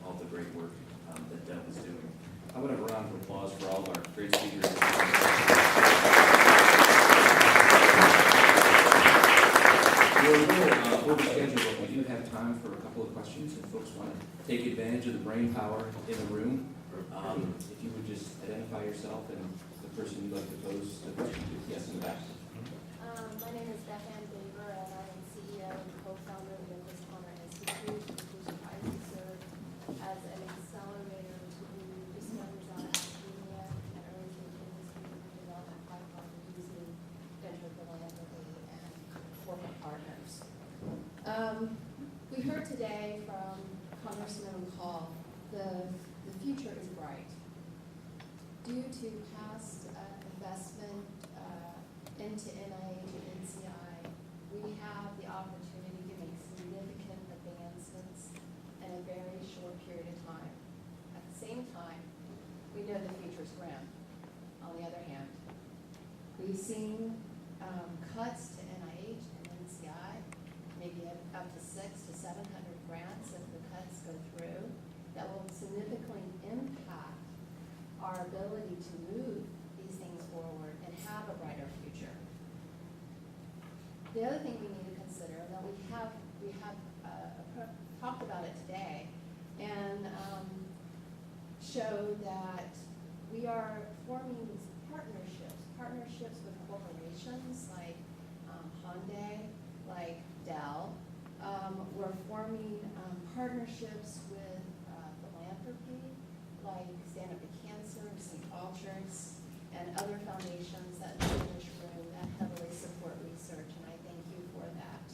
all the great work that Deb is doing. How about a round of applause for all of our great speakers? We're a little over schedule, but we do have time for a couple of questions if folks want to take advantage of the brain power in the room. If you would just identify yourself and the person you'd like to pose the question to. Yes, in the back. My name is Beth Ann Baber, and I am CEO and co-founder of the Nicholas Honor Institute, which I serve as an accelerator to the discoveries on academia and early stage industry development pipeline using venture philanthropy and corporate partners. We heard today from Congressman McCall, the future is bright. Due to past investment into NIH and NCI, we have the opportunity to make significant advancements in a very short period of time. At the same time, we know the future's grim. On the other hand, we've seen cuts to NIH and NCI, maybe up to 600 to 700 grants if the cuts go through, that will significantly impact our ability to move these things forward and have a brighter future. The other thing we need to consider, that we have talked about it today, and showed that we are forming these partnerships with corporations like Hyundai, like Dell. We're forming partnerships with philanthropy, like Stand Up to Cancer, St. Algers, and other foundations that are in this room that heavily support research, and I thank you for that.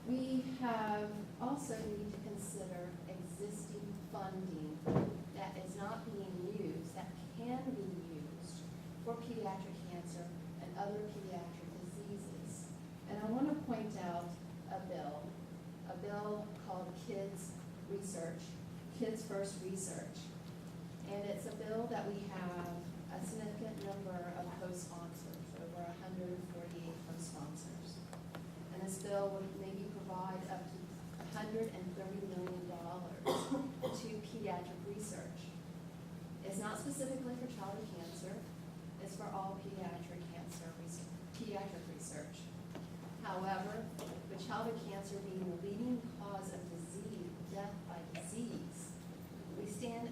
We have also need to consider existing funding that is not being used, that can be used for pediatric cancer and other pediatric diseases. And I want to point out a bill called Kids First Research. And it's a bill that we have a significant number of co-sponsors, over 148 co-sponsors. And this bill would maybe provide up to $130 million to pediatric research. It's not specifically for childhood cancer, it's for all pediatric research. However, with childhood cancer being the leading cause of death by disease, we stand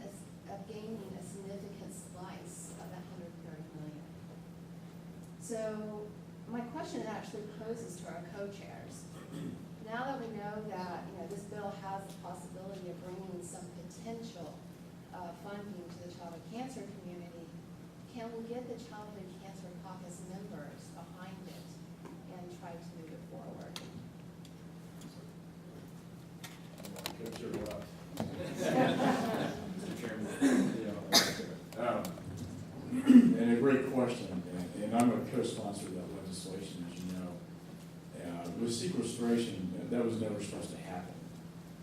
of gaining a significant slice of that $130 million. So my question actually poses to our co-chairs. Now that we know that this bill has the possibility of bringing some potential funding to the childhood cancer community, can we get the Childhood Cancer Caucus members behind it and try to move it forward? And a great question, and I'm a co-sponsor of that legislation, as you know. With sequestration, that was never supposed to happen.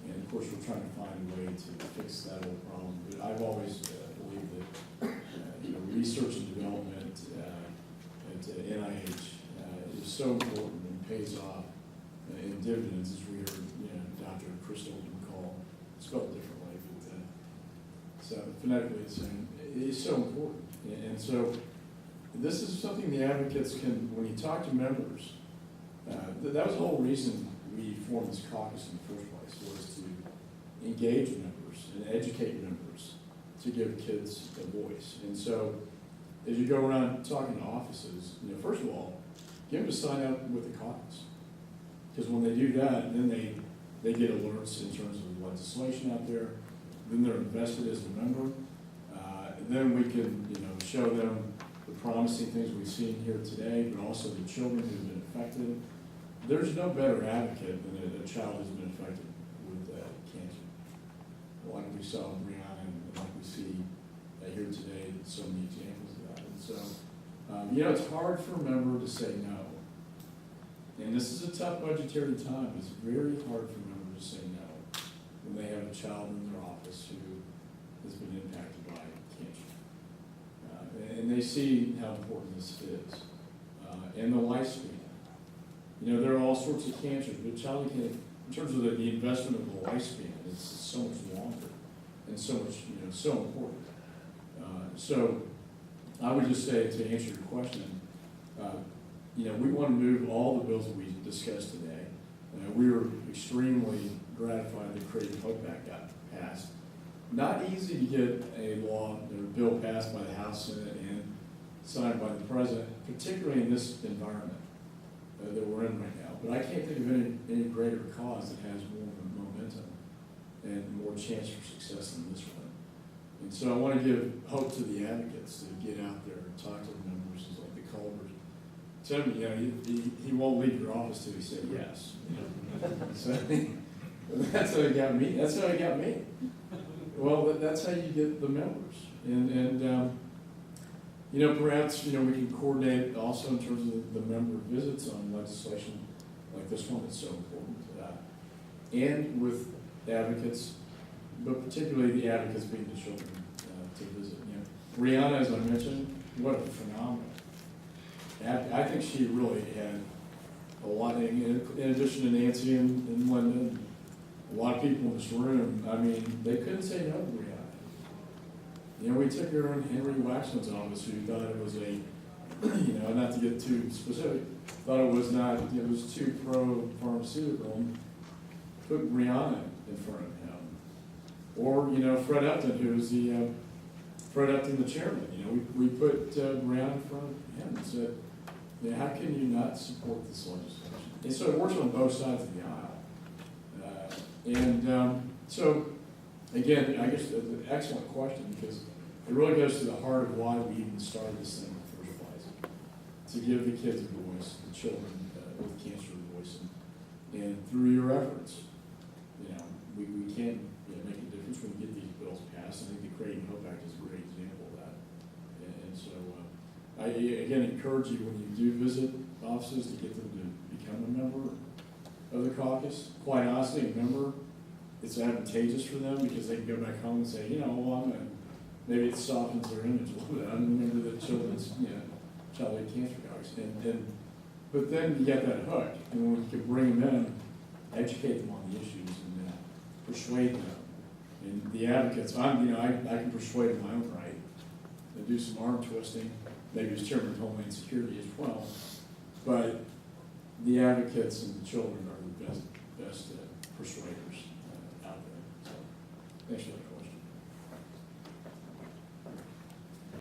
And of course, we're trying to find a way to fix that whole problem. But I've always believed that research and development at NIH is so important and pays off in dividends, as we heard Dr. Crystal McCall spelled differently, but so phonetically it's saying it's so important. And so this is something the advocates can, when you talk to members, that was the whole reason we formed this caucus in the first place, was to engage members and educate members to give kids a voice. And so as you go around talking to offices, first of all, get them to sign up with the caucus. Because when they do that, then they get alerts in terms of legislation out there, then they're invested as a member. Then we can show them the promising things we've seen here today, but also the children who've been affected. There's no better advocate than a child who's been affected with cancer. Like we saw in Brianna, and like we see here today, so many examples of that. And so, it's hard for a member to say no. And this is a tough budgetary time. It's very hard for members to say no when they have a child in their office who has been impacted by cancer. And they see how important this is. And the lifespan. There are all sorts of cancers, but childhood in terms of the investment of the lifespan, it's so much longer and so much, so important. So I would just say, to answer your question, we want to move all the bills that we discussed today. We were extremely gratified that Creative Hope Act got passed. Not easy to get a law or bill passed by the House, Senate, and signed by the President, particularly in this environment that we're in right now. But I can't think of any greater cause that has more momentum and more chance for success than this one. And so I want to give hope to the advocates to get out there and talk to the members, like the Culvers. Tell me, he won't leave your office till he said yes. So that's how he got me. That's how he got me. Well, that's how you get the members. And perhaps, we can coordinate also in terms of the member visits on legislation like this one that's so important. And with advocates, but particularly the advocates being the children to visit. Rihanna, as I mentioned, what a phenomenal. I think she really had a lot, in addition to Nancy and Linda, and a lot of people in this room, they couldn't say no to Rihanna. We took her in Henry Waxman's office, who thought it was not to get too specific, thought it was too pro-pharmaceutical, and put Rihanna in front of him. Or, Fred Upton, who was Fred Upton, the chairman, we put Rihanna in front of him and said, how can you not support this legislation? And so it works on both sides of the aisle. So, again, I guess that's an excellent question, because it really goes to the heart of why we even started this thing in the first place, to give the kids a voice, the children with cancer a voice. And through your efforts, we can make a difference when we get these bills passed. I think the Creative Hope Act is a great example of that. And so I, again, encourage you, when you do visit offices, to get them to become a member of the caucus. Quite honestly, a member, it's advantageous for them, because they can go back home and say, maybe it softens their image a little bit. I'm a member of the children's, childhood cancer caucus. But then you get that hook, and when we can bring them in, educate them on the issues, and persuade them. And the advocates, I can persuade in my own right, and do some arm twisting, maybe as chairman of Homeland Security as well. But the advocates and the children are the best persuaders out there. So, thanks for that question.